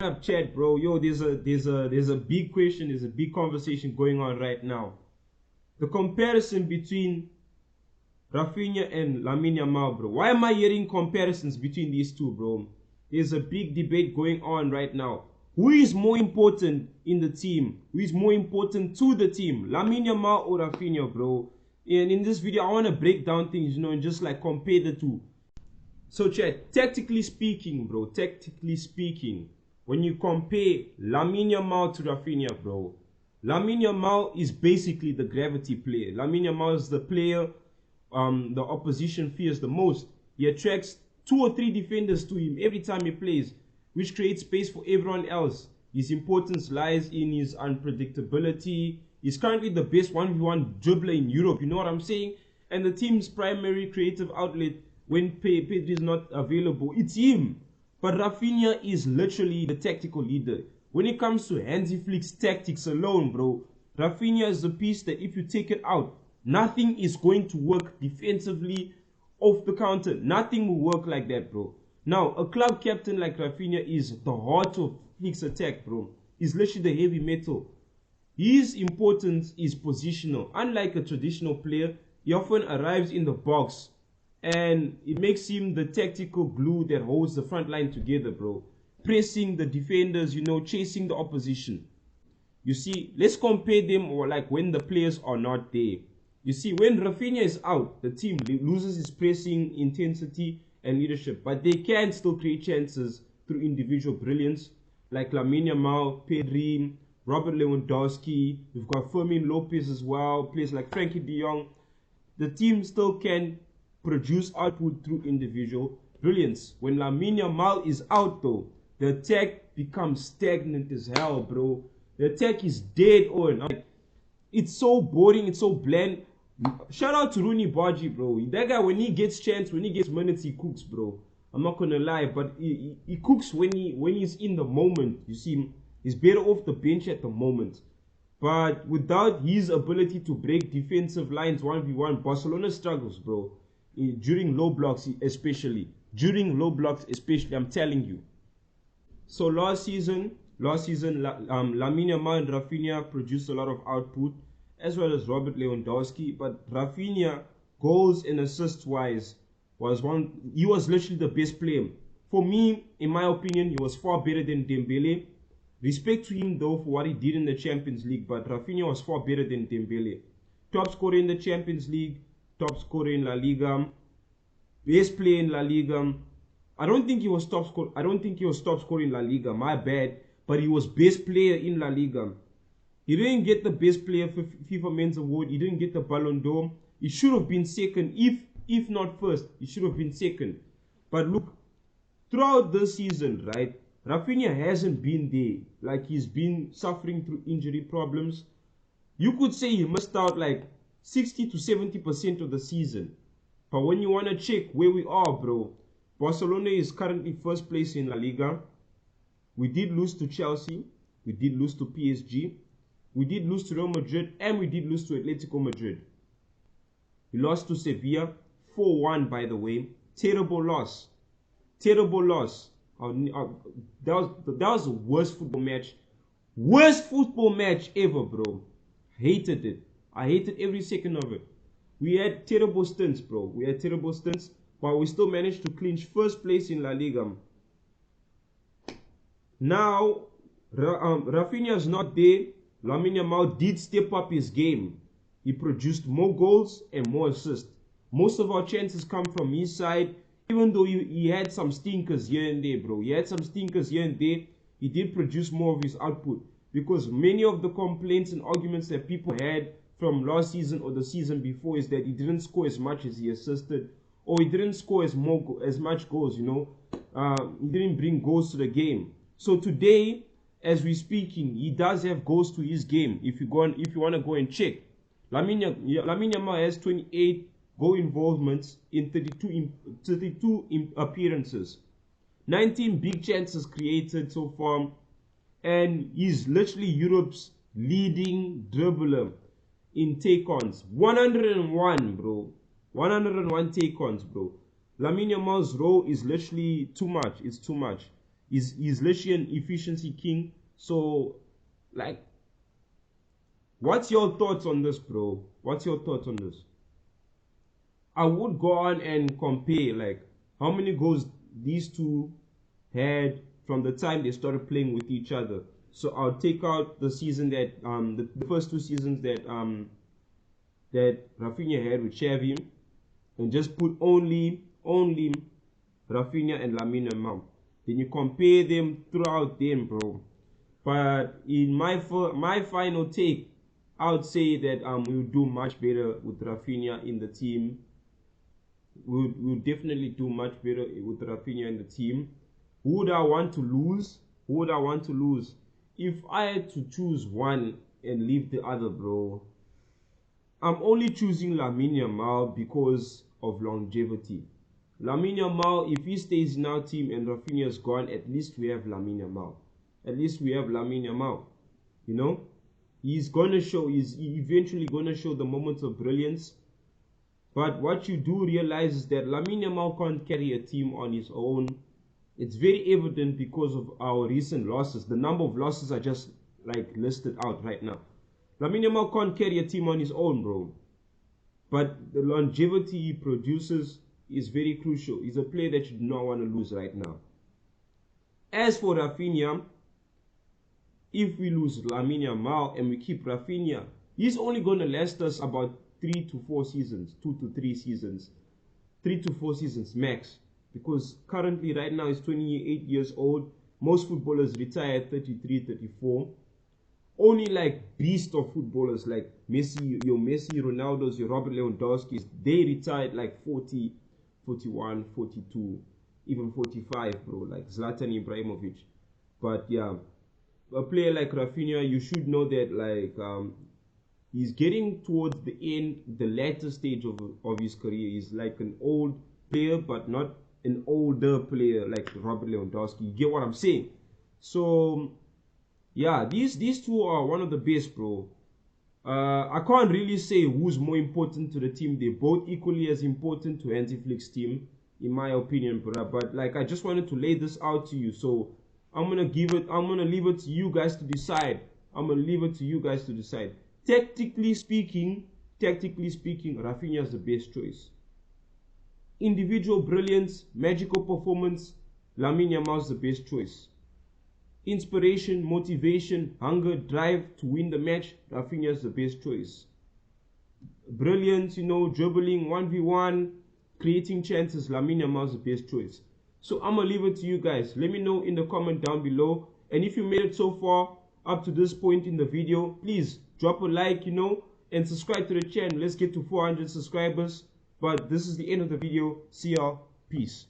Up chat, bro. Yo, there's a big question, there's a big conversation going on right now. The comparison between Raphinha and Lamine Yamal, bro. Why am I hearing comparisons between these two, bro? There's a big debate going on right now. Who is more important in the team? Who is more important to the team? Lamine Yamal or Raphinha, bro? And in this video, I want to break down things, and just like compare the two. So chat, tactically speaking, bro, when you compare Lamine Yamal to Raphinha, bro, Lamine Yamal is basically the gravity player. Lamine Yamal is the player the opposition fears the most. He attracts 2 or 3 defenders to him every time he plays, which creates space for everyone else. His importance lies in his unpredictability. He's currently the best 1v1 dribbler in Europe, you know what I'm saying? And the team's primary creative outlet when Pedri is not available, it's him. But Raphinha is literally the tactical leader. When it comes to Hansi Flick's tactics alone, bro, Raphinha is the piece that if you take it out, nothing is going to work defensively off the counter. Nothing will work like that, bro. Now, a club captain like Raphinha is the heart of Flick's attack, bro. He's literally the heavy metal. His importance is positional. Unlike a traditional player, he often arrives in the box, and it makes him the tactical glue that holds the front line together, bro. Pressing the defenders, chasing the opposition. You see, let's compare them or like when the players are not there. You see, when Raphinha is out, the team loses its pressing intensity and leadership, but they can still create chances through individual brilliance, like Lamine Yamal, Pedri, Robert Lewandowski. We've got Fermin Lopez as well, players like Frankie de Jong. The team still can produce output through individual brilliance. When Lamine Yamal is out, though, the attack becomes stagnant as hell, bro. The attack is dead on. It's so boring, it's so bland. Shout out to Rooney Bargy, bro. That guy, when he gets chance, when he gets minutes, he cooks, bro. I'm not gonna lie, but he cooks when he's in the moment. You see, he's better off the bench at the moment. But without his ability to break defensive lines 1v1, Barcelona struggles, bro. During low blocks, especially. I'm telling you. So last season, Lamine Yamal and Raphinha produced a lot of output, as well as Robert Lewandowski. But Raphinha, goals and assists wise, he was literally the best player. For me, in my opinion, he was far better than Dembele. Respect to him though for what he did in the Champions League, but Raphinha was far better than Dembele. Top scorer in the Champions League, top scorer in La Liga, best player in La Liga. I don't think he was top scorer in La Liga, my bad, but he was best player in La Liga. He didn't get the best player for FIFA Men's Award. He didn't get the Ballon d'Or. He should have been second, if not first. He should have been second. But look, throughout this season, right, Raphinha hasn't been there. Like, he's been suffering through injury problems. You could say he missed out like 60 to 70% of the season. But when you want to check where we are, bro, Barcelona is currently first place in La Liga. We did lose to Chelsea. We did lose to PSG. We did lose to Real Madrid. And we did lose to Atletico Madrid. We lost to Sevilla 4-1, by the way. Terrible loss. Terrible loss. That was the worst football match. Worst football match ever, bro. Hated it. I hated every second of it. We had terrible stints, bro. But we still managed to clinch first place in La Liga. Now, Raphinha is not there. Lamine Yamal did step up his game. He produced more goals and more assists. Most of our chances come from his side. Even though he had some stinkers here and there, bro. He did produce more of his output. Because many of the complaints and arguments that people had from last season or the season before is that he didn't score as much as he assisted, or he didn't score as much goals, He didn't bring goals to the game. So today, as we're speaking, he does have goals to his game. If you want to go and check, Lamine Yamal has 28 goal involvements in 32 appearances, 19 big chances created so far, and he's literally Europe's leading dribbler in take-ons. 101, bro. 101 take-ons, bro. Lamine Yamal's role is literally too much. It's too much. He's literally an efficiency king. So, like, what's your thoughts on this, bro? What's your thoughts on this? I would go on and compare, like, how many goals these two had from the time they started playing with each other. So I'll take out the season that the first 2 seasons that that Raphinha had with Xavi, and just put only Raphinha and Lamine Yamal. Then you compare them throughout them, bro. But in my final take, I would say that we would do much better with Raphinha in the team. We'll definitely do much better with Raphinha in the team. Who would I want to lose? Who would I want to lose? If I had to choose one and leave the other, bro, I'm only choosing Lamine Yamal because of longevity. Lamine Yamal, if he stays in our team and Raphinha is gone, at least we have Lamine Yamal. At least we have Lamine Yamal. You know? He's eventually gonna show the moments of brilliance. But what you do realize is that Lamine Yamal can't carry a team on his own. It's very evident because of our recent losses. The number of losses are just like listed out right now. Lamine Yamal can't carry a team on his own, bro. But the longevity he produces is very crucial. He's a player that you do not want to lose right now. As for Raphinha, if we lose Lamine Yamal and we keep Raphinha, he's only going to last us about 3 to 4 seasons, 2 to 3 seasons, 3 to 4 seasons max. Because currently, right now, he's 28 years old. Most footballers retire at 33, 34. Only like beast of footballers like Messi, Ronaldo's, your Robert Lewandowski's, they retired like 40, 41, 42, even 45, bro, like Zlatan Ibrahimovic. But yeah, a player like Raphinha, you should know that like he's getting towards the end, the latter stage of his career. He's like an old player, but not an older player like Robert Lewandowski. You get what I'm saying? So yeah, these two are one of the best, bro. I can't really say who's more important to the team. They're both equally as important to Hansi Flick's team, in my opinion, bro. But like, I just wanted to lay this out to you. So I'm gonna leave it to you guys to decide. Tactically speaking, Raphinha is the best choice. Individual brilliance, magical performance, Lamine Yamal is the best choice. Inspiration, motivation, hunger, drive to win the match, Raphinha is the best choice. Brilliance, dribbling, 1v1, creating chances, Lamine Yamal is the best choice. So I'm going to leave it to you guys. Let me know in the comment down below. And if you made it so far, up to this point in the video, please drop a like, and subscribe to the channel. Let's get to 400 subscribers. But this is the end of the video. See y'all. Peace.